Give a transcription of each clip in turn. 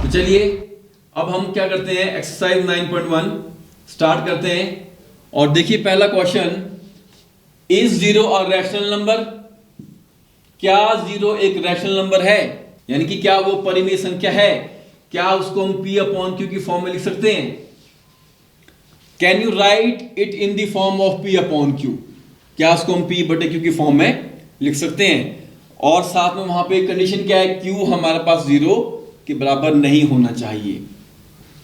तो चलिए अब हम क्या करते हैं, एक्सरसाइज 9.1 स्टार्ट करते हैं। और देखिए पहला question, is 0 a rational number? क्या 0 एक रैशनल नंबर है, यानी कि क्या वो परिमेय संख्या है? क्या उसको हम P अपॉन Q की फॉर्म में लिख सकते हैं? Can you right it in the form of P upon Q? क्या उसको हम P बटे Q की फॉर्म में लिख सकते हैं? और साथ में वहां पे कंडीशन क्या है, Q हमारे पास 0 के बराबर नहीं होना चाहिए।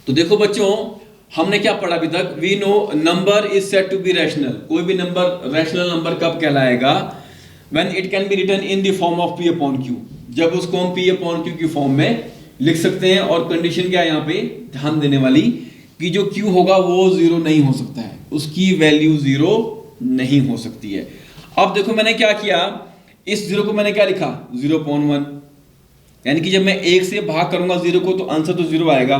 तो देखो बच्चों, हमने क्या पढ़ा अभी तक, we know number is said to be rational. कोई भी नंबर रैशनल नंबर कब कहलाएगा, when it can be written in the form of P upon Q, जब उसको हम P अपॉन Q की फॉर्म में लिख सकते हैं। और कंडीशन क्या है यहाँ पे ध्यान देने वाली, कि जो Q होगा वो 0 नहीं हो सकता है, उसकी वैल्यू 0 नहीं हो सकती है। अब देखो मैंने क्या किया, इस 0 को मैंने क्या लिखा, 0.1, यानी कि जब मैं 1 से भाग करूंगा 0 को तो आंसर तो 0 आएगा।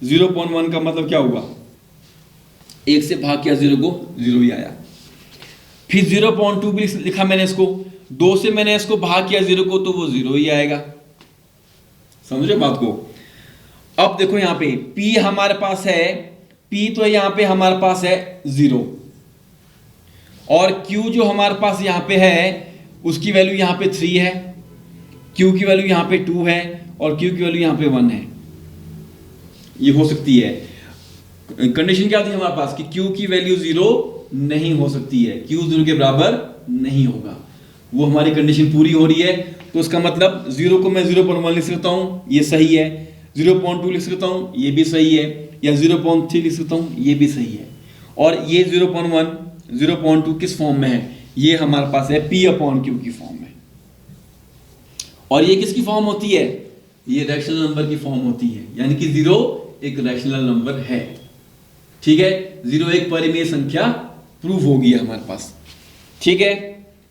0.1 का मतलब क्या हुआ, 1 से भाग किया 0 को, 0 ही आया। फिर 0.2 भी लिखा मैंने इसको, 2 से मैंने इसको भाग किया 0 को तो वो 0 ही आएगा। समझे बात को? अब देखो यहाँ पे P हमारे पास है, P तो यहाँ पे हमारे पास है 0, और Q जो हमारे पास यहाँ पे है उसकी वैल्यू यहाँ पे 3 है, Q की वैल्यू यहाँ पे 2 है, और Q की वैल्यू यहाँ पे 1 है। ये हो सकती है। कंडीशन क्या थी हमारे पास कि Q की वैल्यू 0 नहीं हो सकती है, Q 0 के बराबर नहीं होगा। वो हमारी कंडीशन पूरी हो रही है, तो उसका मतलब 0 को मैं 0.1 लिख सकता हूँ, ये सही है। 0.2 लिख सकता हूँ, ये भी सही है। या 0.3 लिख सकता हूँ, ये भी सही है। और ये 0.1 0.2 किस फॉर्म में है, ये हमारे पास है P अपॉन Q की फॉर्म में। और ये किसकी फॉर्म होती है, ये रैशनल नंबर की फॉर्म होती है, यानी कि 0 एक रैशनल नंबर है। ठीक है, 0 एक परिमेय संख्या प्रूव होगी हमारे पास। ठीक है,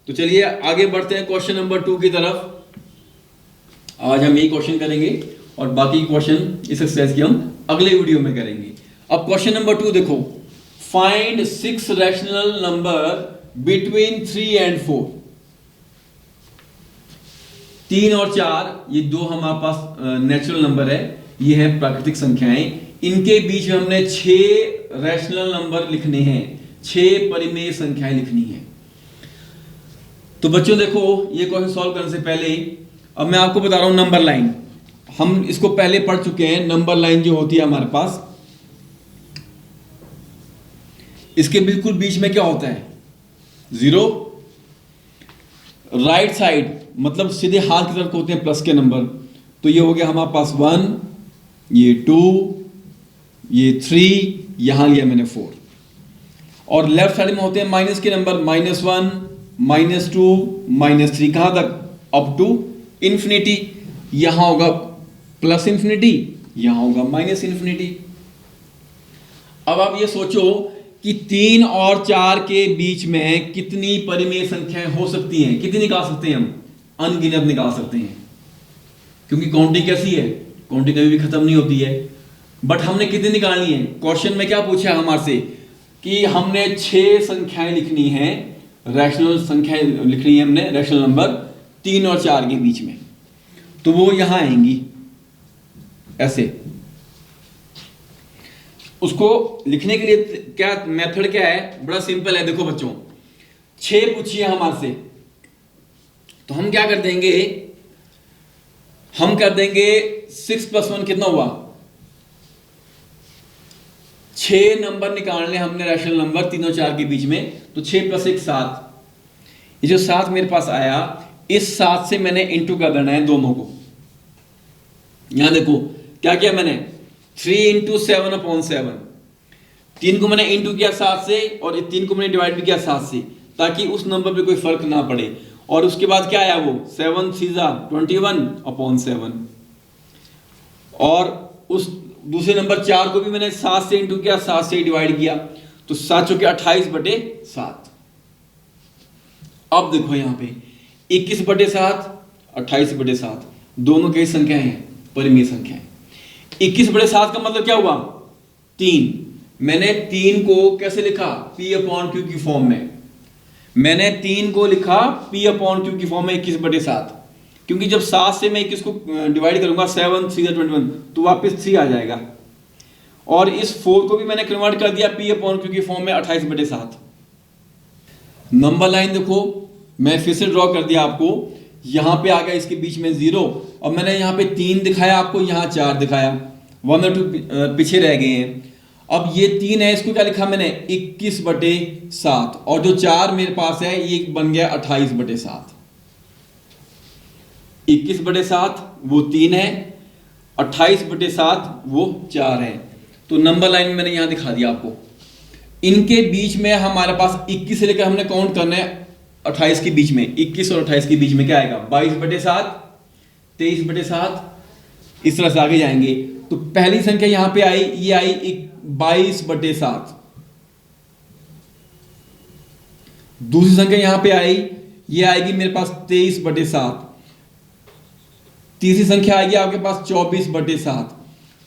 तो चलिए आगे बढ़ते हैं क्वेश्चन नंबर 2 की तरफ। आज हम यही क्वेश्चन करेंगे और बाकी क्वेश्चन इस एक्सरसाइज की हम अगले वीडियो में करेंगे। अब क्वेश्चन नंबर 2 देखो, find 6 rational number between 3 and 4। 3 और 4 ये दो हमारे पास नेचुरल नंबर है, ये है प्राकृतिक संख्याएं। इनके बीच में हमने 6 रैशनल नंबर लिखने हैं, 6 परिमेय संख्याएं लिखनी है। तो बच्चों देखो, ये क्वेश्चन सॉल्व करने से पहले अब मैं आपको बता रहा हूं नंबर लाइन। हम इसको पहले पढ़ चुके हैं। नंबर लाइन जो होती है हमारे पास, इसके बिल्कुल बीच में क्या होता है, 0। राइट साइड मतलब सीधे हाथ की तरफ होते हैं प्लस के नंबर, तो ये हो गया हमारे पास 1, ये 2, ये 3, यहां लिया मैंने 4। और लेफ्ट साइड में होते हैं माइनस के नंबर, -1, -2, -3, कहां तक, अप टू इंफिनिटी। यहां होगा प्लस इंफिनिटी, यहां होगा माइनस इंफिनिटी। अब आप ये सोचो कि 3 और 4 के बीच में कितनी परिमेय संख्याएं हो सकती हैं, कितनी निकाल सकते हैं हम, अनगिनत निकाल सकते हैं, क्योंकि काउंटिंग कैसी है, काउंटिंग कभी भी खत्म नहीं होती है। बट हमने कितनी निकालनी है, क्वेश्चन में क्या पूछा है हमारे से कि हमने 6 संख्याएं लिखनी है, रैशनल संख्याएं लिखनी है हमने, रैशनल नंबर 3 और 4 के बीच में। तो वो यहां आएंगी ऐसे। उसको लिखने के लिए क्या मेथड क्या है, बड़ा सिंपल है। देखो बच्चों, 6 पूछिए हमारे से, तो हम क्या कर देंगे, हम कर देंगे 6 + 1 कितना हुआ, 6 नंबर निकालने हमने रैशनल नंबर 3 और 4 के बीच में, तो 6 + 1 7। ये जो 7 मेरे पास आया, इस 7 से मैंने इंटू कर देना है दोनों को। यहां देखो क्या किया मैंने, 3 × 7/7। 3 को मैंने इंटू किया 7 से, और 3 को मैंने डिवाइड भी किया 7 से, ताकि उस नंबर पे कोई फर्क ना पड़े। और उसके बाद क्या आया, वो 7 × 3 = 21/7। और उस दूसरे नंबर 4 को भी मैंने 7 से इंटू किया, 7 से डिवाइड किया, तो 7 चौके 28/7। अब देखो यहां पे 21/7, 28/7, दोनों की संख्याएं हैं, परिमेय संख्याएं। 21/7 का मतलब क्या हुआ, 3। मैंने 3 को कैसे लिखा, P अपॉन Q की फॉर्म में। मैंने 3 को लिखा P अपॉन Q की फॉर्म में 21/7। क्योंकि जब 7 से मैं 21 को डिवाइड करूंगा 7 3 21 तो वापस 3 आ जाएगा। और इस 4 को भी मैंने कन्वर्ट कर दिया p अपॉन q की फॉर्म में 28/7। नंबर लाइन देखो मैं फिर से ड्रॉ कर दिया आपको, यहां पे आ गया इसके बीच में 0 और मैंने यहाँ पे 3 दिखाया आपको, यहाँ 4 दिखाया, 1 और 2 पीछे रह गए हैं। अब ये 3 है, इसको क्या लिखा मैंने 21/7 और जो 4 मेरे पास है ये बन गया 28/7। 21/7 वो 3 है, 28/7 वो 4 है। तो नंबर लाइन में मैंने यहां दिखा दिया आपको। इनके बीच में हमारे पास 21 से लेकर हमने काउंट करना है 28 के बीच में, 21 और 28 के बीच में क्या आएगा 22/7, 23/7, इस तरह से आगे जाएंगे। तो पहली संख्या यहां पे आई, ये आई 22/7। दूसरी संख्या यहां पे आई, ये आएगी मेरे पास 23/7। तीसरी संख्या आएगी आपके पास 24/7।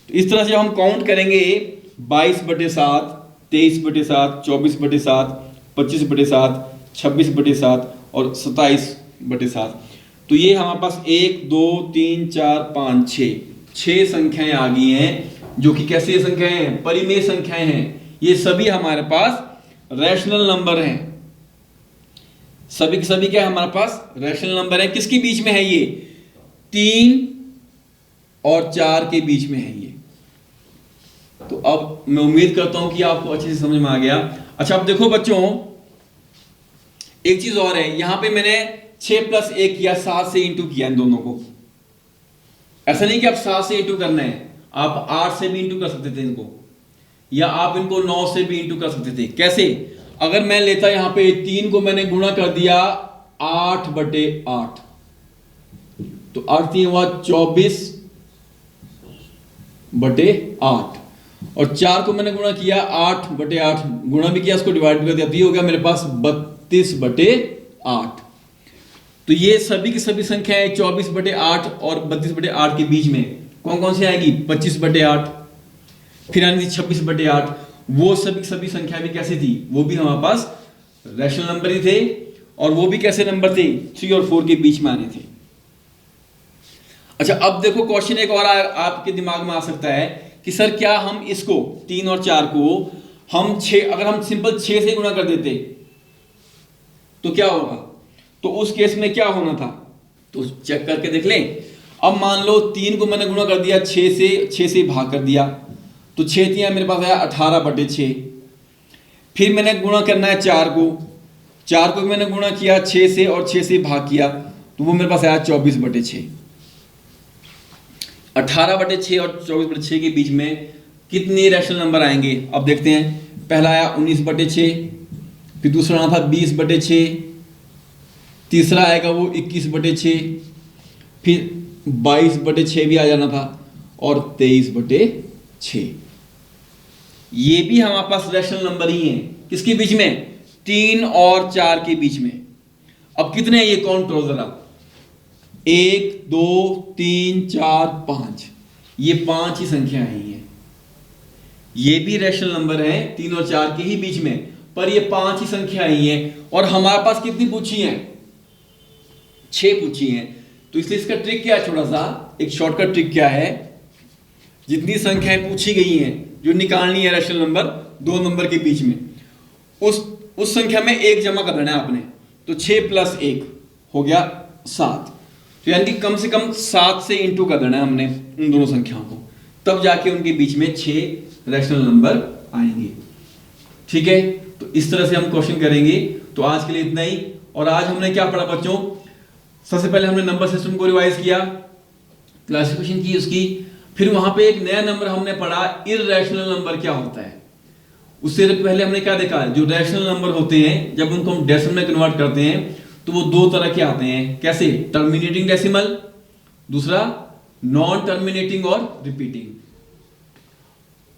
तो इस तरह से हम काउंट करेंगे 22/7, 23/7, 24/7, 25/7, 26/7 और 27/7। तो ये हमारे पास 1 2 3 4 5 6 संख्याएं आ गई हैं, जो कि कैसी संख्याएं हैं, परिमेय संख्याएं हैं। ये सभी हमारे पास रैशनल नंबर हैं। सभी के सभी क्या हमारे पास रैशनल नंबर है। किसके बीच में है ये, 3 और 4 के बीच में है ये। तो अब मैं उम्मीद करता हूं कि आपको अच्छे से समझ में आ गया। अच्छा अब देखो बच्चों, एक चीज और है, यहां पे मैंने 6 + 1 किया, 7 से इंटू किया इन दोनों को। ऐसा नहीं कि आप 7 से इंटू करना है, आप 8 से भी इंटू कर सकते थे इनको, या आप इनको 9 से भी इंटू कर सकते थे। कैसे, अगर मैं लेता यहां पे 3 को मैंने गुणा कर दिया 8/8, तो अर्थ ये हुआ 24/8, और 4 को मैंने गुणा किया 8/8, गुणा भी किया, उसको डिवाइड भी कर दिया, तो ये हो गया मेरे पास 32/8। तो ये सभी की सभी संख्याएं 24/8 और 32/8 के बीच में कौन कौन सी आएगी, 25/8, फिर आनी थी 26/8। वो सभी संख्या भी कैसे थी, वो भी हमारे पास रैशनल नंबर ही थे, और वो भी कैसे नंबर थे, 3 और 4 के बीच में आने थे। अच्छा अब देखो क्वेश्चन एक और आपके दिमाग में आ सकता है कि सर क्या हम इसको 3 और 4 को हम 6, अगर हम सिंपल 6 से गुणा कर देते तो क्या होगा, तो उस केस में क्या होना था, तो चेक करके देख लें। अब मान लो 3 को मैंने गुणा कर दिया 6 से भाग कर दिया, तो 6 3 मेरे पास आया 18/6। फिर मैंने गुणा करना है 4 को मैंने गुणा किया 6 से और 6 से भाग किया, तो वो मेरे पास आया 24/6। 18/6 और 24/6 के बीच में कितने रैशनल नंबर आएंगे, अब देखते हैं। पहला आया 19/6, फिर दूसरा आना था 20/6, तीसरा आएगा वो 21/6, फिर 22/6 भी आ जाना था, और 23/6। ये भी हमारे पास रैशनल नंबर ही हैं। किसके बीच में, 3 और 4 के बीच में। अब कितने हैं ये काउंट करो जरा, 1 2 3 4 5, ये 5 ही संख्या है। ये भी रैशनल नंबर है 3 और 4 के ही बीच में, पर ये 5 ही संख्या ही है। और हमारे पास कितनी पूछी है, 6 पूछी है। तो इसलिए इसका ट्रिक क्या है, छोटा सा एक शॉर्टकट ट्रिक क्या है, जितनी संख्याएं पूछी गई हैं जो निकालनी है रैशनल नंबर 2 नंबर के बीच में, उस संख्या में 1 जमा कर देना है आपने। तो 6 + 1 हो गया 7, तो यानी कि कम से कम 7 से इंटू कर देना है हमने उन दोनों संख्याओं को, तब जाके उनके बीच में 6 रैशनल नंबर आएंगे। ठीक है, तो इस तरह से हम क्वेश्चन करेंगे। तो आज के लिए इतना ही। और आज हमने क्या पढ़ा बच्चों, सबसे पहले हमने नंबर सिस्टम को रिवाइज किया, क्लासिफिकेशन की उसकी, फिर वहां पे एक नया नंबर हमने पढ़ा, इररेशनल नंबर क्या होता है। उससे पहले हमने क्या देखा, जो रैशनल नंबर होते हैं जब उनको हम डेसिमल में कन्वर्ट करते हैं तो वो 2 तरह के आते हैं। कैसे, टर्मिनेटिंग डेसिमल, दूसरा नॉन टर्मिनेटिंग और रिपीटिंग।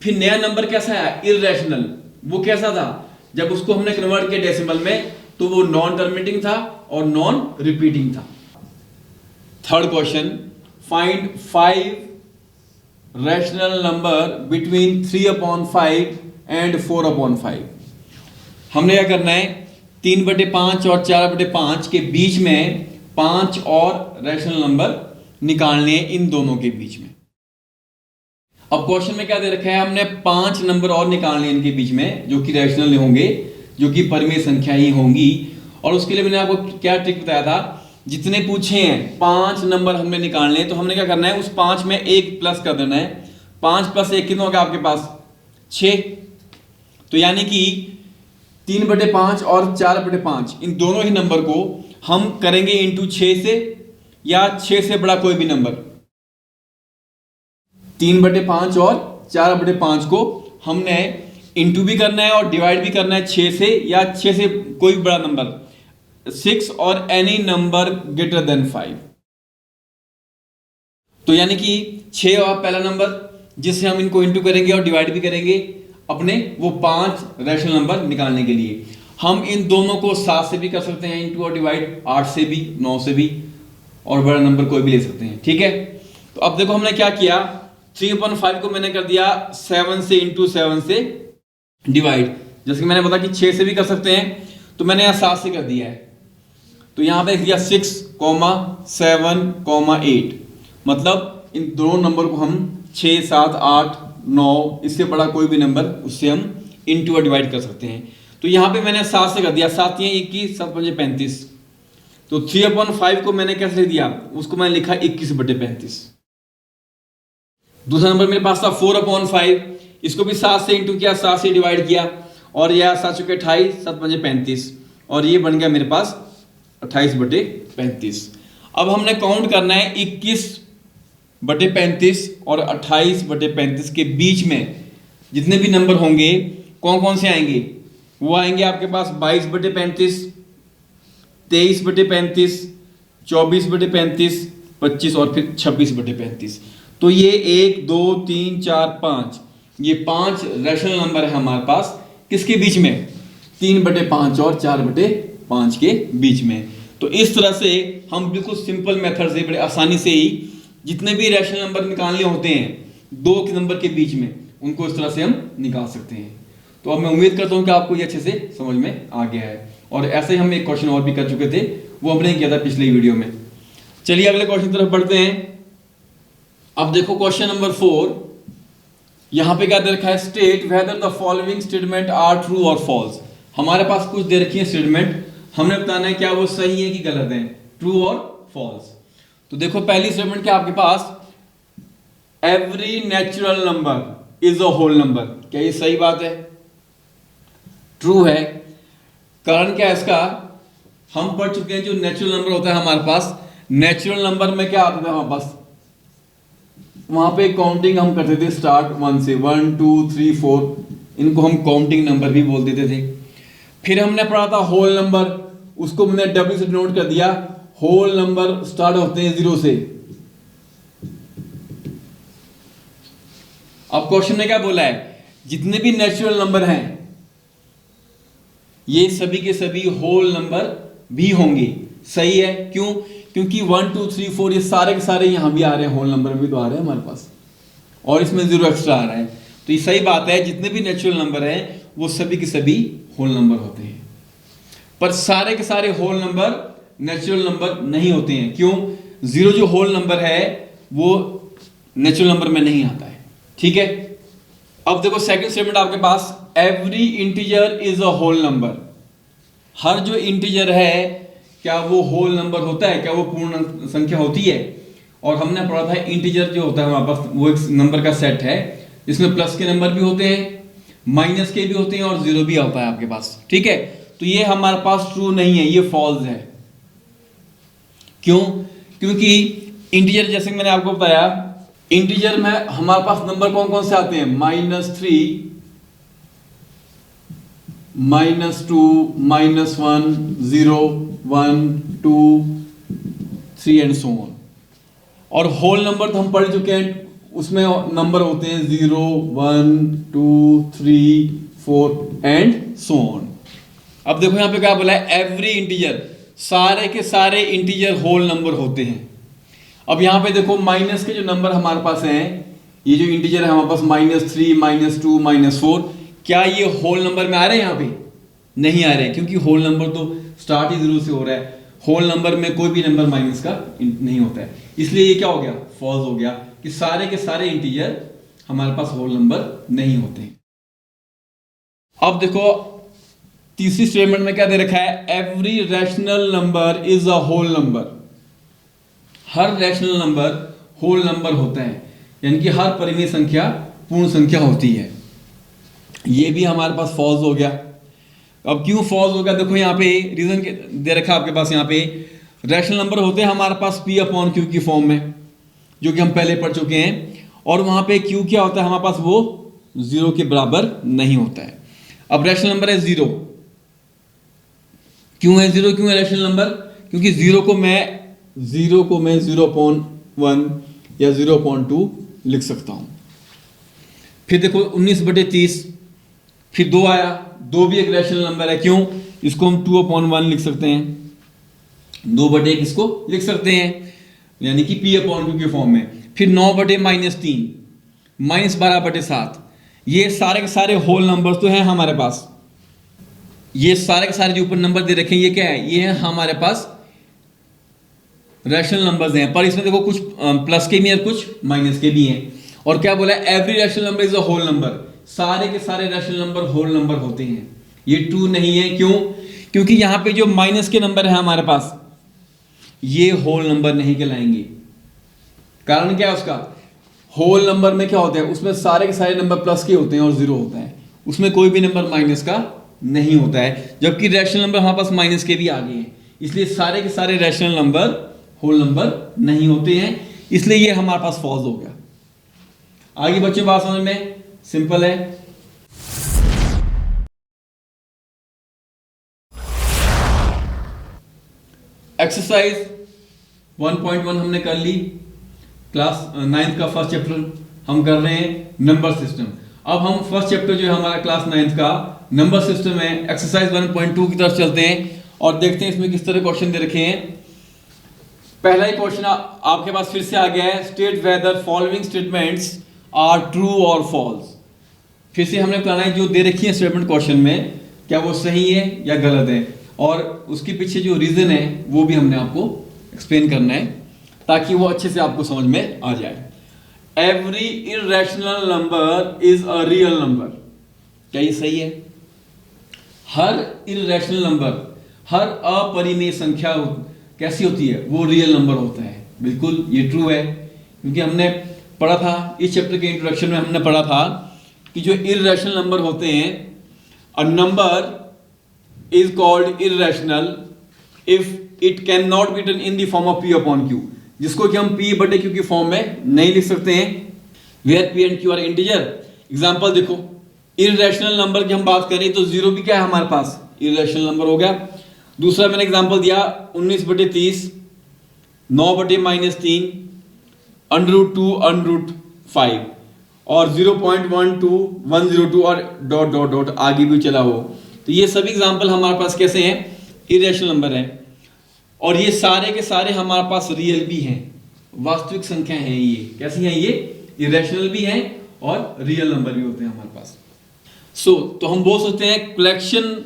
फिर नया नंबर कैसा है, इररेशनल, वो कैसा था, जब उसको हमने कन्वर्ट किया डेसिमल में तो वो नॉन टर्मिनेटिंग था और नॉन रिपीटिंग था। Third question, find 5 rational number between 3/5 and 4/5। हमने क्या करना है, 3/5 और 4/5 के बीच में 5 और रैशनल नंबर निकालने हैं इन दोनों के बीच में। अब क्वेश्चन में क्या दे रखा है, हमने 5 नंबर और निकालने हैं इनके बीच में जो कि रैशनल होंगे, जो कि परिमेय संख्या ही होंगी। और उसके लिए मैंने आपको क्या ट्रिक बताया था, जितने पूछे हैं 5 नंबर हमने निकालने हैं, तो हमने क्या करना है, उस 5 में 1 प्लस कर देना है। 5 + 1 कितना होगा आपके पास, 6। तो यानी कि 3/5 और 4/5 इन दोनों ही नंबर को हम करेंगे इंटू 6 से, या 6 से बड़ा कोई भी नंबर। 3/5 और 4/5 को हमने इंटू भी करना है और डिवाइड भी करना है 6 से, या 6 से कोई बड़ा नंबर, 6 और एनी नंबर ग्रेटर देन 5। तो यानी कि 6 और पहला नंबर जिससे हम इनको इंटू करेंगे और डिवाइड भी करेंगे अपने वो 5 रैशनल नंबर निकालने के लिए। हम इन दोनों को 7 से भी कर सकते हैं इंटू और डिवाइड, 8 से भी, 9 से भी, और बड़ा नंबर कोई भी ले सकते हैं। ठीक है, तो अब देखो हमने क्या किया, 3/5 को मैंने कर दिया 7 से इंटू 7 से डिवाइड। जैसे कि मैंने बताया कि 6 से भी कर सकते हैं, तो मैंने यहाँ 7 से कर दिया है। तो यहाँ पे लिख दिया 6, 7, 8। मतलब इन दोनों नंबर को हम 6, 7, 8, 9 इससे बड़ा कोई भी नंबर उससे हम इंटू और डिवाइड कर सकते हैं। तो यहाँ पे मैंने 7 से कर दिया, 7 × 21, 7 × 5 35। तो 3/5 को मैंने कैसे लिख दिया, उसको मैंने लिखा 21/35। दूसरा नंबर मेरे पास था 4/5, इसको भी 7 से इंटू किया, 7 से डिवाइड किया, और यह 7 × 28, 7 × 5 35, और ये बन गया मेरे पास 28/35। अब हमने काउंट करना है 21/35 और 28/35 के बीच में जितने भी नंबर होंगे कौन कौन से आएंगे, वो आएंगे आपके पास 22/35, 23/35, 24/35, 25 और फिर 26/35। तो ये 1, 2, 3, 4, 5, ये 5 रैशनल नंबर है हमारे पास किसके बीच में, 3/5 और 4/5 के बीच में। तो इस तरह से हम बिल्कुल सिंपल मेथड से बड़े आसानी से ही जितने भी रैशनल नंबर निकालने होते हैं 2 के नंबर के बीच में, उनको इस तरह से हम निकाल सकते हैं। तो अब मैं उम्मीद करता हूं कि आपको ये अच्छे से समझ में आ गया है। और ऐसे ही हम एक क्वेश्चन और भी कर चुके थे, वो हमने किया था पिछले वीडियो में। चलिए अगले क्वेश्चन की तरफ बढ़ते हैं। अब देखो क्वेश्चन नंबर 4, यहां पे क्या दे रखा है, state whether the following statement are true और फॉल्स। हमारे पास कुछ दे रखी है स्टेटमेंट, हमने बताना है क्या वो सही है कि गलत है, ट्रू और फॉल्स। तो देखो पहली स्टेटमेंट क्या आपके पास, every natural number is a whole number. क्या ये सही बात है, ट्रू है। कारण क्या है इसका, हम पढ़ चुके हैं जो नेचुरल नंबर होता है हमारे पास, नेचुरल नंबर में क्या आता था हमारे पास, वहां पे काउंटिंग हम करते थे स्टार्ट 1 से, 1, 2, 3, 4, इनको हम काउंटिंग नंबर भी बोल देते थे। फिर हमने पढ़ा था होल नंबर, उसको हमने W से डिनोट कर दिया, होल नंबर स्टार्ट होते हैं 0 से। अब क्वेश्चन ने क्या बोला है, जितने भी नेचुरल नंबर हैं ये सभी के सभी होल नंबर भी होंगे। सही है, क्यों, क्योंकि 1, 2, 3, 4 ये सारे के सारे यहां भी आ रहे हैं, होल नंबर भी तो आ रहे हैं हमारे पास, और इसमें 0 एक्स्ट्रा आ रहा है। तो ये सही बात है, जितने भी नेचुरल नंबर हैं वो सभी के सभी होल नंबर होते हैं। पर सारे के सारे होल नंबर नेचुरल नंबर नहीं होते हैं। क्यों, 0 जो होल नंबर है वो नेचुरल नंबर में नहीं आता है। ठीक है, अब देखो सेकंड स्टेटमेंट आपके पास, every integer is a whole number. हर जो इंटीजर है क्या वो होल नंबर होता है, क्या वो पूर्ण संख्या होती है। और हमने पढ़ा था इंटीजर जो होता है हमारे पास वो एक नंबर का सेट है जिसमें प्लस के नंबर भी होते हैं, माइनस के भी होते हैं और 0 भी होता है आपके पास। ठीक है, तो ये हमारे पास ट्रू नहीं है, ये फॉल्स है। क्यों, क्योंकि इंटीजर जैसे मैंने आपको बताया, इंटीजर में हमारे पास नंबर कौन कौन से आते हैं, -3, -2, -1, 0, 1, 2, 3 एंड सो ऑन। और होल नंबर तो हम पढ़ चुके हैं, उसमें नंबर होते हैं 0, 1, 2, 3, 4 एंड सो ऑन। अब देखो यहां पे क्या बोला है, एवरी इंटीजर, सारे के सारे इंटीजर होल नंबर होते हैं। अब यहां पे देखो माइनस के जो नंबर हमारे पास हैं, ये जो इंटीजर है हमारे पास -3, -2, -4, क्या ये होल नंबर में आ रहे हैं, यहां पे नहीं आ रहे, क्योंकि होल नंबर तो स्टार्ट ही 0 से हो रहा है। होल नंबर में कोई भी नंबर माइनस का नहीं होता है, इसलिए ये क्या हो गया, फॉल्स हो गया कि सारे के सारे इंटीजर हमारे पास होल नंबर नहीं होते हैं। अब देखो तीसरी स्टेटमेंट में क्या दे रखा है, every rational number is a whole number. हर रैशनल नंबर होल नंबर होता है, यानी कि हर परिमेय संख्या पूर्ण संख्या होती है। ये भी हमारे पास फॉल्स हो गया। अब क्यों फॉल्स हो गया, देखो यहाँ पे रीजन दे रखा है आपके पास, यहाँ पे रैशनल नंबर होते हैं हमारे पास P अपॉन Q की फॉर्म में, जो कि हम पहले पढ़ चुके हैं, और वहां पे Q क्या होता है हमारे पास, वो 0 के बराबर नहीं होता है। अब रैशनल नंबर है 0, क्यों है 0, क्यों है रैशनल नंबर, क्योंकि 0 को मैं 0.1 या 0.2 लिख सकता हूं। फिर देखो 19/30, फिर 2 आया, 2 भी एक रैशनल नंबर है, क्यों, इसको हम 2/1 लिख सकते हैं, 2/1 इसको लिख सकते हैं, यानी कि P अपॉन Q की फॉर्म में। फिर 9/-3 -12/7, ये सारे के सारे होल नंबर्स तो हैं हमारे पास। ये सारे के सारे जो ऊपर नंबर दे रखे हैं ये क्या है, ये है हमारे पास रैशनल नंबर्स हैं, पर इसमें देखो कुछ प्लस के भी हैं, कुछ माइनस के भी हैं। और क्या बोला, every rational number is a whole number, सारे के सारे रैशनल नंबर होल नंबर होते हैं। ये ट्रू नहीं है, क्यों, क्योंकि यहां पे जो माइनस के नंबर है हमारे पास, ये होल नंबर नहीं कहलाएंगे। कारण क्या है उसका, होल नंबर में क्या होता है, उसमें सारे के सारे नंबर प्लस के होते हैं और 0 होता है, उसमें कोई भी नंबर माइनस का नहीं होता है। जबकि रैशनल नंबर हमारे पास माइनस के भी आगे हैं, इसलिए सारे के सारे रैशनल नंबर होल नंबर नहीं होते हैं, इसलिए ये हमारे पास फॉल्स हो गया। आगे बच्चों बात समझ में सिंपल है। एक्सरसाइज 1.1 हमने कर ली, क्लास 9th का फर्स्ट चैप्टर हम कर रहे हैं नंबर सिस्टम। अब हम फर्स्ट चैप्टर जो है हमारा क्लास 9th का नंबर सिस्टम है, एक्सरसाइज 1.2 की तरफ चलते हैं और देखते हैं इसमें किस तरह क्वेश्चन दे रखे हैं। पहला ही क्वेश्चन आपके पास फिर से आ गया है, state whether following statements are true और फॉल्स। फिर से हमने बताना है जो दे रखी है स्टेटमेंट क्वेश्चन में, क्या वो सही है या गलत है, और उसके पीछे जो रीजन है वो भी हमने आपको एक्सप्लेन करना है ताकि वो अच्छे से आपको समझ में आ जाए। Every irrational number is a real number, क्या ये सही है? हर इररेशनल नंबर, हर अपरिमेय संख्या कैसी होती है, वो रियल नंबर होता है। बिल्कुल ये ट्रू है, क्योंकि हमने पढ़ा था इस चैप्टर के इंट्रोडक्शन में, हमने पढ़ा था कि जो इररेशनल नंबर होते हैं, a number is called irrational if it can not be written in the form of P upon Q, जिसको कि हम P/Q की फॉर्म में नहीं लिख सकते हैं, where P and Q are integer. Example देखो, इररेशनल नंबर की हम बात करें तो 0 भी क्या है हमारे पास, इररेशनल नंबर हो गया। दूसरा मैंने एग्जांपल दिया 19/30, 9/-3, √2 √5 और 0.12 102 और डॉट डॉट डॉट आगे भी चला हो। तो ये सभी एग्जांपल हमारे पास कैसे हैं, इररेशनल नंबर हैं, और ये सारे के सारे हमारे पास रियल भी हैं, वास्तविक संख्या हैं। ये कैसी हैं, ये इररेशनल भी हैं और रियल नंबर भी होते हैं हमारे पास। तो हम बोल सकते हैं collection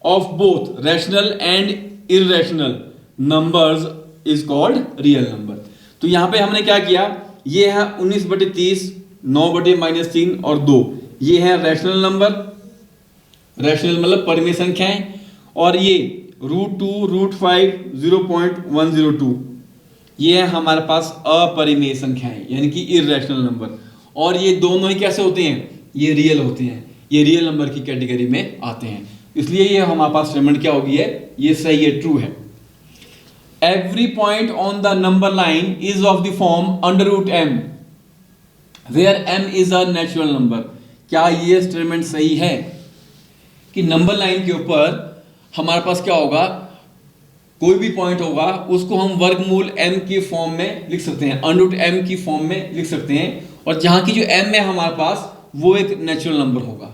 of both rational and irrational numbers is called real number. तो यहां पे हमने क्या किया, ये है 19/30, 9/-3 और 2, ये है रैशनल नंबर, रैशनल मतलब परिमेय संख्याएं, और ये √2 √5 0.102 ये है हमारे पास अपरिमेय संख्याएं, यानी कि इररेशनल नंबर। और ये दोनों ही कैसे होते हैं, ये रियल होते हैं, ये रियल नंबर की कैटेगरी में आते हैं, इसलिए ये हमारे पास स्टेटमेंट क्या होगी है, ये सही है, ट्रू है। Every point on the number line is of the form √m, where m is a natural number। क्या ये स्टेटमेंट सही है कि नंबर लाइन के ऊपर हमारे पास क्या होगा, कोई भी पॉइंट होगा उसको हम वर्गमूल m की फॉर्म में लिख सकते हैं, √m की फॉर्म में लिख सकते हैं, और जहां की जो m है हमारे पास वो एक नेचुरल नंबर होगा।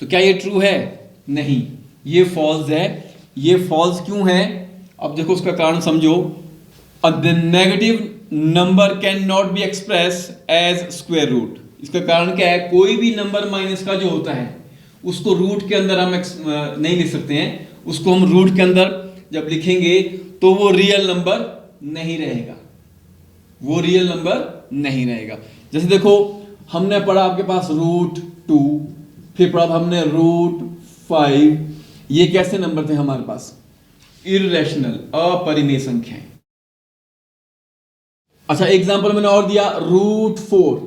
तो क्या ये ट्रू है? नहीं, ये फॉल्स है। ये फॉल्स क्यों है, अब देखो उसका कारण समझो। The negative number can not be express as square root. इसका कारण क्या है, कोई भी नंबर माइनस का जो होता है उसको रूट के अंदर हम नहीं लिख सकते हैं, उसको हम रूट के अंदर जब लिखेंगे तो वो रियल नंबर नहीं रहेगा, वो रियल नंबर नहीं रहेगा। जैसे देखो हमने पढ़ा आपके पास √2, फिर पढ़ा हमने √5, ये कैसे नंबर थे हमारे पास? इर्रेशनल, अपरिमेय संख्याएं। अच्छा एग्जांपल मैंने और दिया, √4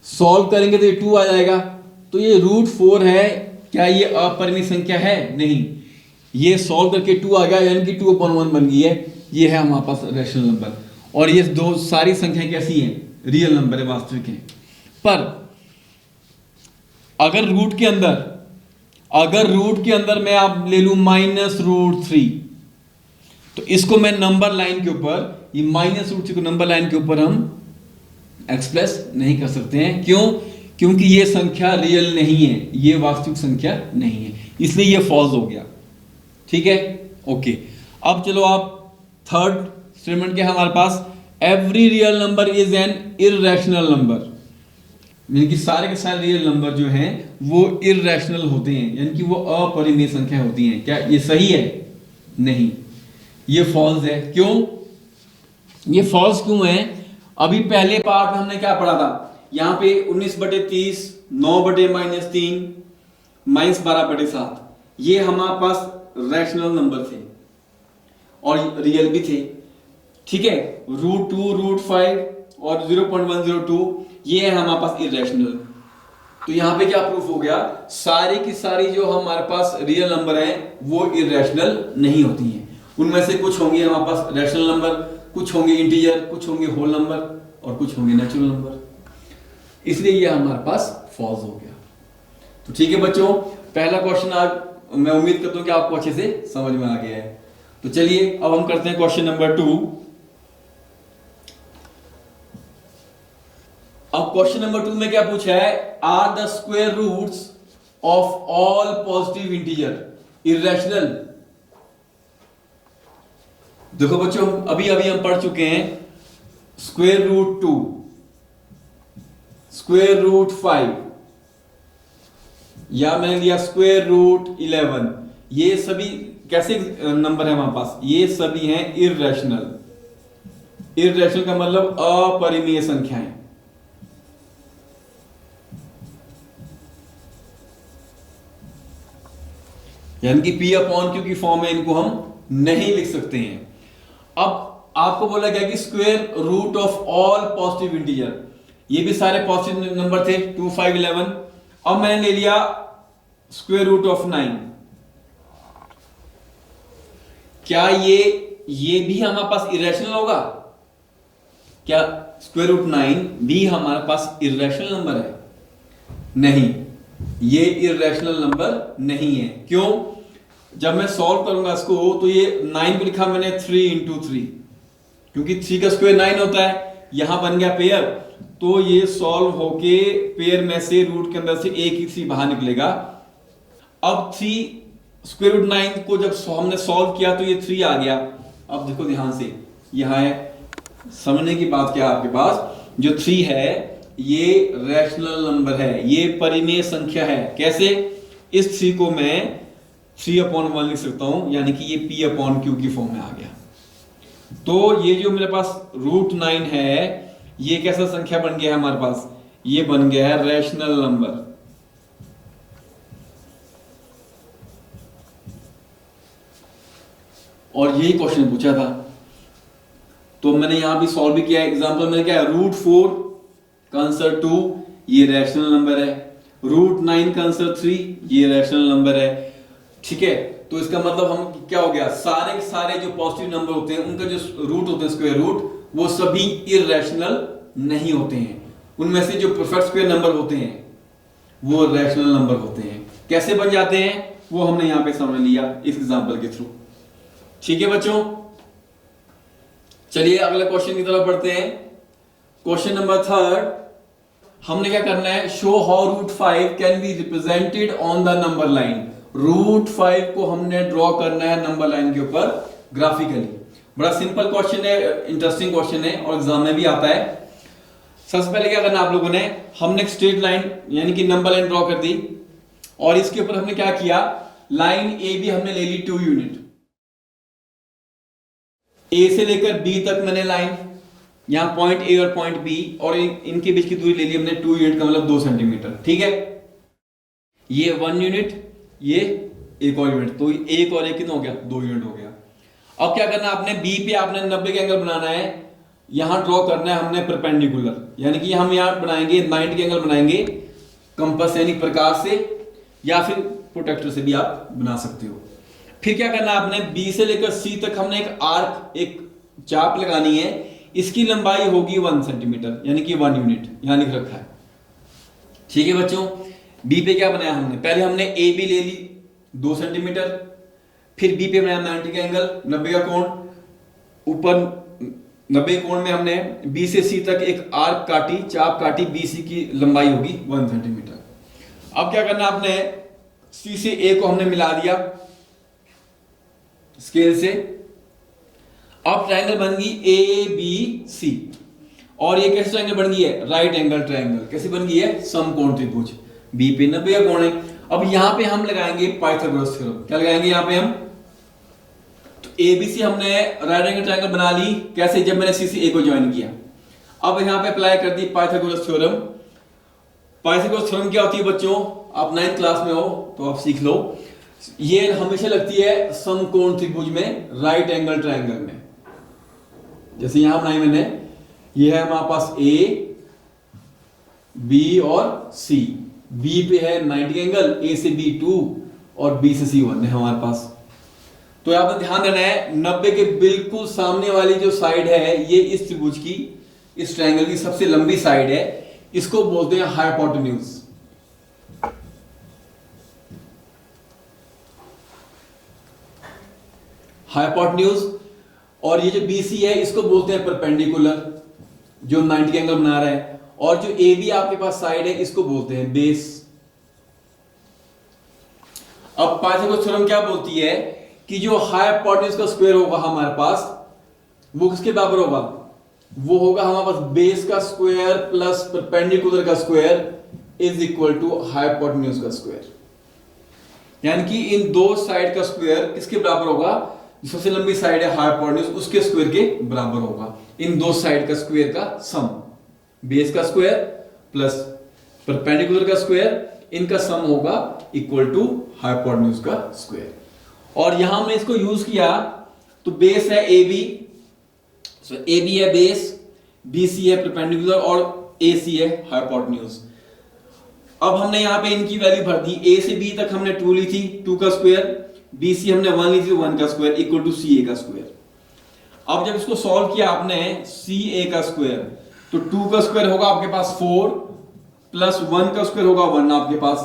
सॉल्व करेंगे तो ये 2 आ जाएगा, तो ये √4 है, क्या ये अपरिमेय संख्या है? नहीं, ये सॉल्व करके 2 आ गया, यानी कि 2/1 बन गई है, ये है हमारे पास रैशनल नंबर। और ये दो सारी संख्याएं कैसी हैं? रियल नंबर है, वास्तविक है। पर अगर रूट के अंदर मैं आप ले लूं -√3, तो इसको मैं नंबर लाइन के ऊपर, ये -√3 को नंबर लाइन के ऊपर हम एक्सप्रेस नहीं कर सकते हैं। क्यों? क्योंकि ये संख्या रियल नहीं है, ये वास्तविक संख्या नहीं है, इसलिए ये फॉल्स हो गया। ठीक है, ओके। अब चलो आप थर्ड स्टेटमेंट क्या है हमारे पास? Every real number is an irrational number, यानी कि सारे के सारे रियल नंबर जो हैं वो इररेशनल होते हैं, यानी कि वो अपरिमेय संख्या होती हैं। क्या ये सही है? नहीं, ये फॉल्स है। क्यों ये फॉल्स क्यों है? अभी पहले पार्ट में हमने क्या पढ़ा था? यहां पे 19/30, 9/-3, -12/7, ये हमारे पास रैशनल नंबर थे और रियल भी थे। ठीक है, √2, √5 और 0.102 ये है हमारे पास इररेशनल। तो यहां पे क्या प्रूफ हो गया? सारी की सारी जो हमारे पास रियल नंबर हैं वो इररेशनल नहीं होती हैं। उनमें से कुछ होंगे हमारे पास रैशनल नंबर, कुछ होंगे इंटीजर, कुछ होंगे होल नंबर और कुछ होंगे नेचुरल नंबर, इसलिए ये हमारे पास फॉल्स हो गया। तो ठीक है बच्चों, पहला क्वेश्चन आज मैं उम्मीद करता हूं कि आपको अच्छे से समझ में आ गया है। तो चलिए अब हम करते हैं क्वेश्चन नंबर 2। अब क्वेश्चन नंबर 2 में क्या पूछा है? Are the square roots of all positive integer irrational? देखो बच्चों, अभी हम पढ़ चुके हैं √2, √5 या मैंने लिया √11, ये सभी कैसे नंबर है हमारे पास? ये सभी हैं इररेशनल। इररेशनल का मतलब अपरिमेय संख्याएं। यानी कि P/Q की फॉर्म में इनको हम नहीं लिख सकते हैं। अब आपको बोला गया कि square root of all positive integer, ये भी सारे पॉजिटिव नंबर थे 2, 5, 11। अब मैंने ले लिया √9। क्या ये भी हमारे पास इररेशनल होगा? क्या √9 भी हमारे पास इररेशनल नंबर है? नहीं, ये इररेशनल नंबर नहीं है। क्यों? जब मैं सॉल्व करूंगा इसको तो ये 9 को लिखा मैंने 3 × 3, क्योंकि 3 का स्क्वायर 9 होता है। यहां बन गया पेयर, तो ये सॉल्व होके पेयर में से रूट के अंदर से एक ही 3 बाहर निकलेगा। अब 3 √9 को जब हमने सॉल्व किया तो ये 3 आ गया। अब देखो ध्यान से, यहां है समझने की बात क्या है आपके पास, जो 3 है ये रैशनल नंबर है, ये परिमेय संख्या है। कैसे? इस 3 को मैं 3/1 लिख सकता हूं, यानी कि ये P/Q की फॉर्म में आ गया। तो ये जो मेरे पास √9 है, ये कैसा संख्या बन गया है हमारे पास? ये बन गया है रैशनल नंबर। और यही क्वेश्चन पूछा था, तो मैंने यहां भी सॉल्व भी किया। एग्जांपल मैंने क्या है? √4 का आंसर 2, ये रैशनल नंबर है। √9 का आंसर 3, ये रैशनल नंबर है। ठीक है, तो इसका मतलब हम क्या हो गया? सारे के सारे जो पॉजिटिव नंबर होते हैं उनका जो रूट होते हैं, स्क्वायर रूट, वो सभी इररेशनल नहीं होते हैं। उनमें से जो परफेक्ट स्क्वायर नंबर होते हैं वो रैशनल नंबर होते हैं। कैसे बन जाते हैं वो हमने यहां पे समझ लिया इस एग्जांपल के थ्रू। ठीक है बच्चों, चलिए अगले क्वेश्चन की तरफ बढ़ते हैं। क्वेश्चन नंबर 3, हमने क्या करना है? Show how √5 can be represented on the number line. √5 को हमने ड्रॉ करना है नंबर लाइन के ऊपर ग्राफिकली। बड़ा सिंपल क्वेश्चन है, इंटरेस्टिंग क्वेश्चन है और एग्जाम में भी आता है। सबसे पहले क्या करना आप लोगों ने, हमने एक स्ट्रेट लाइन यानी कि नंबर लाइन ड्रॉ कर दी और इसके ऊपर हमने क्या किया? लाइन ए बी हमने ले ली 2 यूनिट, ए से लेकर बी तक मैंने लाइन, यहां पॉइंट ए और पॉइंट बी, और इनके बीच की दूरी ले ली हमने 2 यूनिट का मतलब 2 सेंटीमीटर। ठीक है, ये 1 यूनिट, ये एक और यूनिट, तो एक और एक कितना हो गया, 2 यूनिट हो गया। अब क्या करना आपने, बी पे आपने 90 का एंगल बनाना है, यहां ड्रॉ करना है हमने परपेंडिकुलर, यानी कि हम यहां बनाएंगे 90 के एंगल बनाएंगे कंपास यानी प्रकाश से, या फिर प्रोटेक्टर से भी आप बना सकते हो। फिर क्या करना आपने, बी से लेकर सी तक हमने एक आर्क, एक चाप लगानी है, इसकी लंबाई होगी 1 सेंटीमीटर यानी कि 1 यूनिट, यहां लिख रखा है। ठीक है बच्चों, बी पे क्या बनाया हमने, पहले हमने ए बी ले ली 2 सेंटीमीटर, फिर बी पे बनाया 90 का एंगल, 90 का कोण, ऊपर 90 कोण में हमने बी से सी तक एक आर्क काटी, चाप काटी, बी सी की लंबाई होगी 1 सेंटीमीटर। अब क्या करना आपने, सी से ए को हमने मिला दिया स्केल से, अब ट्रायंगल बन गई ए बी सी, और ये कैसे ट्रायंगल बन गई है, राइट एंगल ट्रायंगल। कैसे बन गई है, समकोण त्रिभुज, बी पे 90 का कोण है। अब यहां पे हम लगाएंगे पाइथागोरस थ्योरम। क्या लगाएंगे यहां पे हम, तो एबीसी हमने राइट एंगल ट्रायंगल बना ली, कैसे, जब मैंने सी से ए को ज्वाइन किया। अब यहां पे अप्लाई कर दी पाइथागोरस थ्योरम। पाइथागोरस थ्योरम क्या होती है बच्चों, आप 9th क्लास में हो तो आप सीख लो, ये हमेशा लगती है समकोण त्रिभुज में, राइट एंगल ट्रायंगल में। जैसे यहां बनाई मैंने, ये है हमारे पास ए बी और सी, बी पे है 90 एंगल, ए से बी 2 और बी से सी 1 है हमारे पास। तो यहां पर ध्यान देना है, 90 के बिल्कुल सामने वाली जो साइड है, ये इस त्रिभुज की, इस ट्रायंगल की सबसे लंबी साइड है, इसको बोलते हैं हाइपोटेन्यूज। हाइपोटेन्यूज। और ये जो BC है इसको बोलते हैं परपेंडिकुलर, जो 90 एंगल बना रहा है, और जो AB आपके पास साइड है इसको बोलते हैं बेस। अब पाइथागोरस थ्योरम क्या बोलती है कि जो हाइपोटेन्यूज का स्क्वायर होगा हमारे पास, वो किसके बराबर होगा, वो होगा हमारे पास बेस का स्क्वायर प्लस परपेंडिकुलर का square is equal to hypotenuse का स्क्वायर। यानी कि इन दो साइड का स्क्वायर किसके बराबर होगा, सबसे लंबी साइड है हाइपोटेन्यूज, उसके स्क्वायर के बराबर होगा। इन दो साइड का स्क्वायर का सम, बेस का स्क्वायर प्लस परपेंडिकुलर का स्क्वायर, इनका सम होगा इक्वल टू हाइपोटेन्यूज का स्क्वायर। और यहां हमने इसको यूज किया, तो बेस है A B, so A B है बेस, बी सी है परपेंडिकुलर और ए सी है हाइपोटेन्यूज। अब हमने यहां पे इनकी वैल्यू भर दी, ए से बी तक हमने 2 ली थी, 2 का स्क्वायर, बी सी हमने 1 ली थी, 1 का स्क्वायर इक्वल टू सी ए का स्क्वायर। अब जब इसको सॉल्व किया आपने सी ए का स्क्वायर, तो 2 का स्क्वायर होगा आपके पास 4 प्लस 1 का स्क्वायर होगा 1 आपके पास,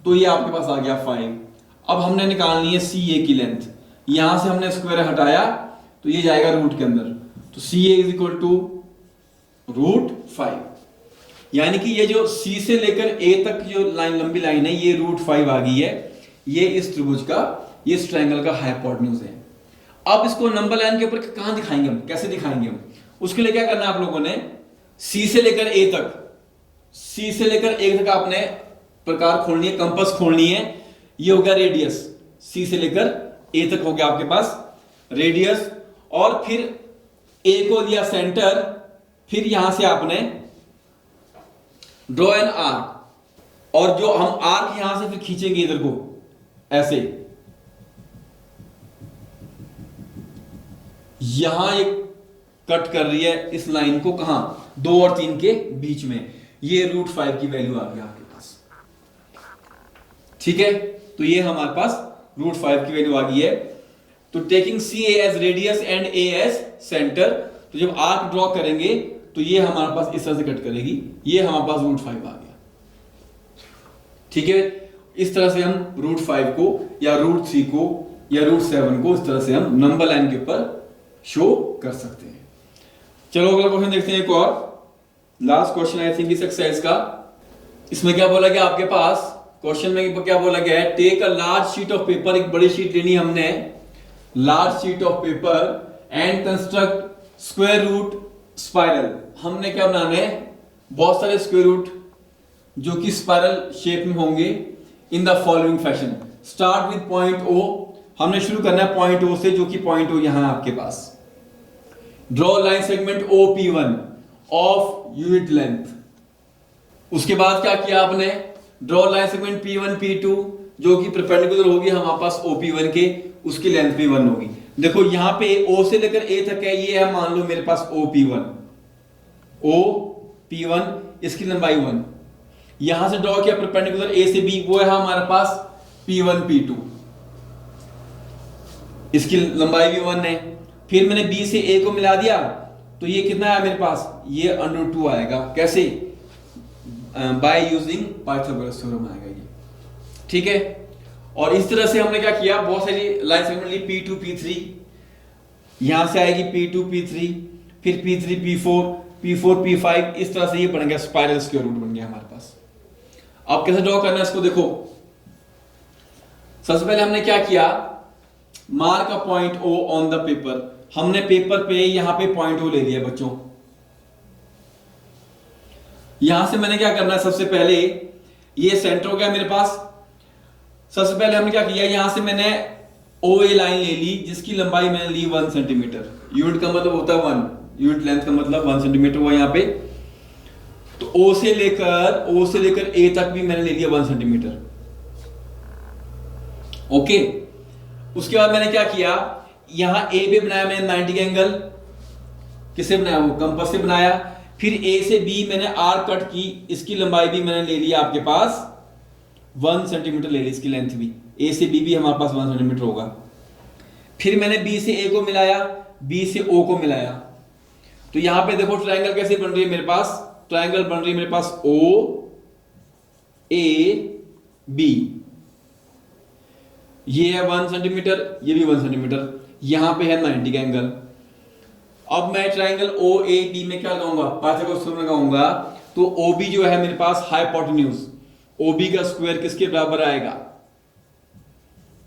तो ये आपके पास आ गया 5। अब हमने निकालनी है सी ए की लेंथ, यहां से हमने स्क्वायर हटाया तो ये जाएगा रूट के अंदर, तो सी ए इज इक्वल टू √5। यानी कि ये जो सी से लेकर ए तक जो लाइन, लंबी लाइन है, ये √5 आ गई है। ये इस त्रिभुज का, ये इस ट्रायंगल का हाइपोटेन्यूज है। अब इसको नंबर लाइन के ऊपर कहां दिखाएंगे हम, कैसे दिखाएंगे हम, उसके लिए क्या करना है आप लोगों ने, सी से लेकर ए तक, सी से लेकर ए तक आपने प्रकार खोलनी है, कंपास खोलनी है। ये हो गया रेडियस, सी से लेकर ए तक हो गया आपके पास रेडियस, और फिर ए को लिया सेंटर, फिर यहां से आपने ड्रॉ एन आर्क, और जो हम आर्क यहां से फिर खींचेंगे इधर को ऐसे, यहां एक कट कर रही है इस लाइन को, कहां, 2 और 3 के बीच में, ये √5 की वैल्यू आ गई आपके पास। ठीक है, तो ये हमारे पास √5 की वैल्यू आ गई है। तो taking C A as radius and A as centre, तो जब आर्क ड्रॉ करेंगे तो ये हमारे पास इस तरह से कट करेगी, ये हमारे पास √5 आ गया। ठीक है, इस तरह से हम √5 को या √3 को या √7 को इस तरह से हम नंबर लाइन के ऊपर शो कर सकते हैं। चलो अगला क्वेश्चन देखते हैं, एक और लास्ट क्वेश्चन आई थिंक इस एक्सरसाइज का। इसमें क्या बोला गया आपके पास, क्वेश्चन में क्या बोला गया है, take a large sheet of paper, एक बड़ी शीट लेनी हमने, large sheet of paper and construct square root spiral. हमने क्या बनाना है, बहुत सारे स्क्वायर रूट जो कि स्पाइरल शेप में होंगे, in the following fashion. Start with point O. हमने शुरू करना है पॉइंट ओ से, जो कि पॉइंट ओ यहां आपके पास। Draw line segment OP1 of unit length. उसके बाद क्या किया आपने, draw line segment P1 P2 जो कि परपेंडिकुलर होगी हमारे पास OP1 के, उसकी लेंथ भी 1 होगी। देखो यहां पे O से लेकर A तक है, ये है मान लो मेरे पास OP1, इसकी लंबाई 1। यहां से ड्रॉ किया परपेंडिकुलर A से B, वो है हमारे पास P1 P2, इसकी लंबाई भी 1 है। फिर मैंने B से A को मिला दिया, तो ये कितना है मेरे पास, ये √2 आएगा। कैसे, बाय यूजिंग पाइथागोरस थ्योरम आएगा ये, ठीक है। और इस तरह से हमने क्या किया, बहुत सारी लाइन सेगमेंट ली, P2 P3, यहां से आएगी P2 P3, फिर P3 P4 P5, इस तरह से ये बन गया स्पाइरल स्क्वायर रूट बन गया हमारे पास। अब कैसे ड्रॉ करना है इसको देखो। सबसे पहले हमने क्या किया, mark a point O on the paper. हमने पेपर पे यहां पे पॉइंट O ले लिया बच्चों। यहां से मैंने क्या करना है, सबसे पहले ये सेंटर हो गया मेरे पास। सबसे पहले हमने क्या किया, यहां से मैंने OA लाइन ले ली, जिसकी लंबाई मैंने ली 1 सेंटीमीटर। यूनिट का मतलब होता है 1, यूनिट लेंथ का मतलब 1 सेंटीमीटर हुआ यहां पे। तो O से लेकर A तक भी मैंने ले लिया 1 सेंटीमीटर। ओके, उसके बाद मैंने क्या किया, यहां A पे बनाया मैंने 90 का एंगल। किससे बनाया, वो कंपास से बनाया। फिर A से B मैंने आर्क कट की, इसकी लंबाई भी मैंने ले लिया आपके पास 1 सेंटीमीटर ले ली, इसकी लेंथ भी। A से B भी हमारे पास 1 सेंटीमीटर होगा। फिर मैंने B से A को मिलाया, B से O को मिलाया। तो यहां पे देखो ट्रायंगल कैसे बन रही है मेरे पास, ट्रायंगल बन रही है मेरे पास OAB। ये है 1 सेंटीमीटर, ये भी 1 सेंटीमीटर, यहां पे है 90 का एंगल। अब मैं ट्रायंगल OAB में क्या लगाऊंगा, पाइथागोरस थ्योरम लगाऊंगा। तो OB जो है मेरे पास हाइपोटेन्यूज, OB का स्क्वायर किसके बराबर आएगा,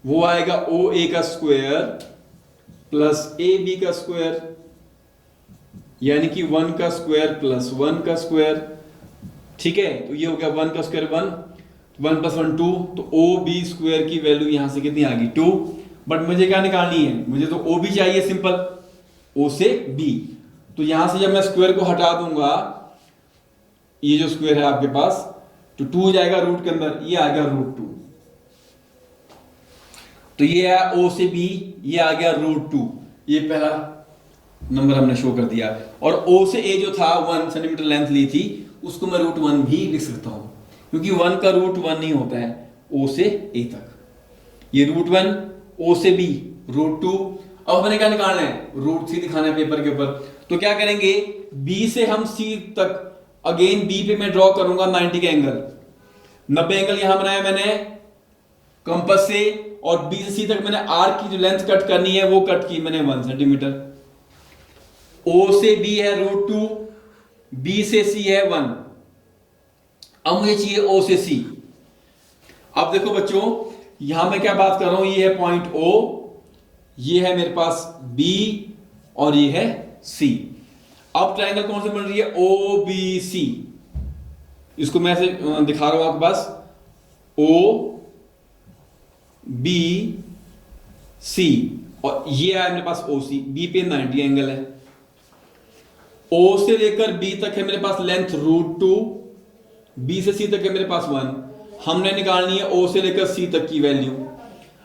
वो आएगा OA का स्क्वायर प्लस AB का स्क्वायर, यानी कि 1 का स्क्वायर प्लस 1 का स्क्वायर, ठीक है। तो ये हो गया 1 का स्क्वायर 1 प्लस 1 2, तो OB स्क्वायर की वैल्यू यहां से कितनी आ गई 2। बट मुझे क्या निकालनी है, मुझे तो OB चाहिए सिंपल, O से B। तो यहां से जब मैं स्क्वायर को हटा दूंगा, ये जो स्क्वायर है आपके पास, तो 2 जाएगा रूट के अंदर, ये आ गया √2। तो ये है O से B, ये आ गया √2। ये पहला नंबर हमने शो कर दिया। और O से A जो था 1 सेंटीमीटर लेंथ ली थी, उसको मैं √1 भी लिख सकता हूं, क्योंकि 1 का √1 नहीं होता है O से A तक। ये √1, O से B √2। अब मैंने क्या निकालना है, √3 दिखाना है पेपर के ऊपर। तो क्या करेंगे, B से हम C तक, अगेन B पे मैं ड्रॉ करूंगा 90 का एंगल। 90 एंगल यहां बनाया मैंने कंपास से, और B से C तक मैंने आर्क की जो लेंथ कट करनी है वो कट की मैंने 1 सेंटीमीटर। O से B है √2, B से C है 1। अब मुझे चाहिए O से C। अब देखो बच्चों, यहां मैं क्या बात कर रहा हूं, ये है पॉइंट O, ये है मेरे पास B, और ये है C। अब ट्रायंगल कौन सी बन रही है, OBC। इसको मैं ऐसे दिखा रहा हूं आपके पास, OBC, और ये है मेरे पास OC। B पे 90 एंगल है। O से लेकर B तक है मेरे पास लेंथ √2, B से C तक है मेरे पास 1। हमने निकालनी है O से लेकर C तक की वैल्यू।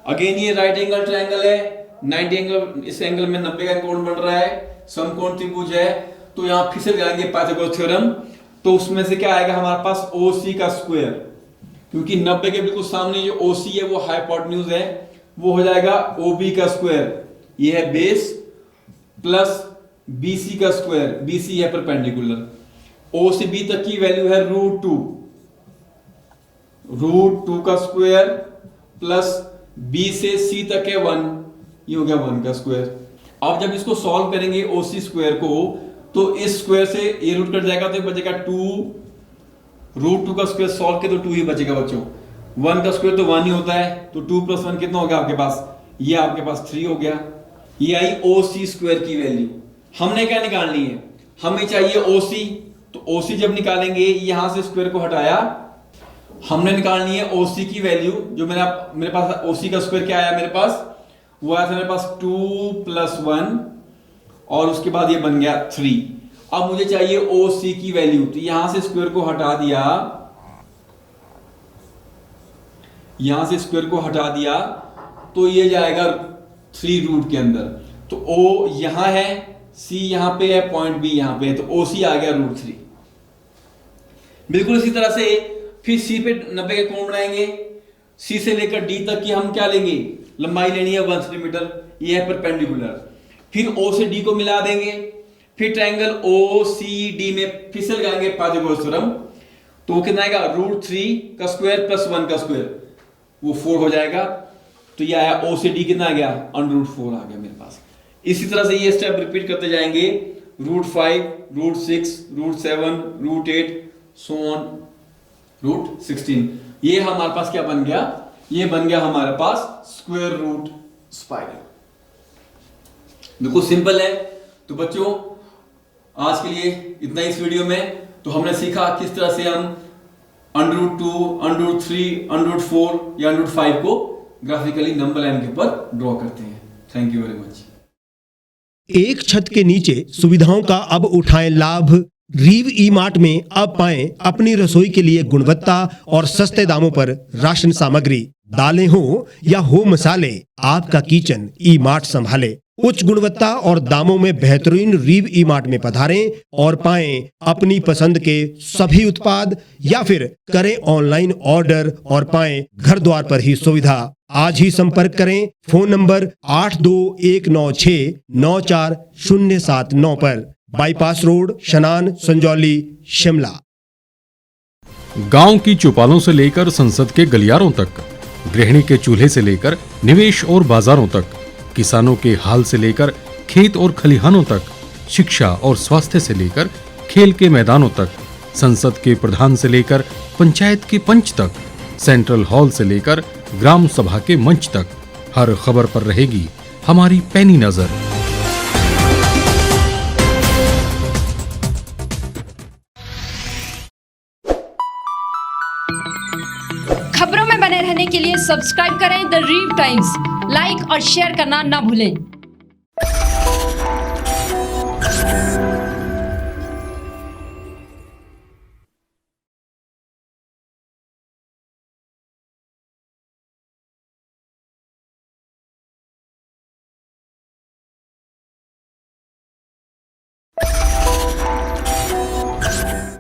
अगेन ये राइट एंगल ट्रायंगल है, 90 एंगल, इस एंगल में 90 का कोण बन रहा है, समकोण त्रिभुज है। तो यहां फिर से लगाएंगे पाइथागोरस थ्योरम। तो उसमें से क्या आएगा हमारे पास, OC का स्क्वायर, क्योंकि 90 के बिल्कुल सामने जो OC है वो हाइपोटेन्यूज है, वो हो जाएगा OB का स्क्वायर, ये है बेस, प्लस BC का स्क्वायर, BC है परपेंडिकुलर। O से B तक की वैल्यू है √2 का स्क्वायर, प्लस B से C तक है 1, ये हो गया 1 का स्क्वायर। अब जब इसको सॉल्व करेंगे OC स्क्वायर को, तो इस स्क्वायर से ये रूट कट जाएगा, तो बचेगा 2, √2 का स्क्वायर सॉल्व के तो 2 ही बचेगा बच्चों। 1 का स्क्वायर तो 1 ही होता है, तो 2 + 1 कितना हो गया आपके पास, ये आपके पास 3 हो गया। ये आई OC स्क्वायर की वैल्यू। हमने क्या निकालनी है, हमें चाहिए OC। तो OC जब निकालेंगे, यहां से स्क्वायर को हटाया, हमने निकालनी है OC की वैल्यू, जो मेरे पास OC का स्क्वायर क्या आया मेरे पास, वो आया था मेरे पास 2 + 1 और उसके बाद ये बन गया 3। अब मुझे चाहिए OC की वैल्यू, तो यहां से स्क्वायर को हटा दिया, यहां से स्क्वायर को हटा दिया तो ये जाएगा 3 रूट के अंदर। तो O यहां है, C यहां पे है, पॉइंट B यहां पे है, तो OC आ गया √3। बिल्कुल इसी तरह से फिर C पे 90 के कोण बनाएंगे। C से लेकर D तक की हम क्या लेंगे, लंबाई लेनी है 1 सेंटीमीटर, ये है परपेंडिकुलर। फिर O से D को मिला देंगे, फिर ट्रायंगल OCD में फिर से लगाएंगे पाइथागोरस थ्योरम, तो वो कितना आएगा √3 का स्क्वायर + 1 का स्क्वायर, वो 4 हो जाएगा। तो ये आया O से D कितना आ गया, √4 आ गया मेरे पास। इसी तरह से ये स्टेप रिपीट करते जाएंगे, √5, √6, √7, √8 सो ऑन √16। ये हमारे पास क्या बन गया, ये बन गया हमारे पास स्क्वायर रूट स्पाइरल। बिल्कुल सिंपल है। तो बच्चों आज के लिए इतना इस वीडियो में। तो हमने सीखा किस तरह से हम √2, √3, √4 या √5 को ग्राफिकली नंबर लाइन के ऊपर ड्रॉ करते हैं। Thank you very much. एक छत के नीचे सुविधाओं का अब उठाएं लाभ। रीव ई-मार्ट में अब पाएं अपनी रसोई के लिए गुणवत्ता और सस्ते दामों पर राशन सामग्री। दालें हो या हो मसाले, आपका किचन ई-मार्ट संभाले। उच्च गुणवत्ता और दामों में बेहतरीन रीव ई-मार्ट में पधारें और पाएं अपनी पसंद के सभी उत्पाद, या फिर करें ऑनलाइन ऑर्डर और पाएं घर द्वार पर ही सुविधा। आज ही संपर्क करें फोन नंबर 8219694079 पर, बाईपास रोड, शनान, संजौली, शिमला। गांव की चौपालों से लेकर संसद के गलियारों तक, गृहिणी के चूल्हे से लेकर निवेश और बाजारों तक, किसानों के हाल से लेकर खेत और खलिहानों तक, शिक्षा और स्वास्थ्य से लेकर खेल के मैदानों तक, संसद के प्रधान से लेकर पंचायत के पंच तक, सेंट्रल हॉल से लेकर ग्राम सभा के मंच तक, हर खबर पर रहेगी हमारी पैनी नजर। खबरों में बने रहने के लिए सब्सक्राइब करें द रीव टाइम्स, लाइक और शेयर करना ना भूलें।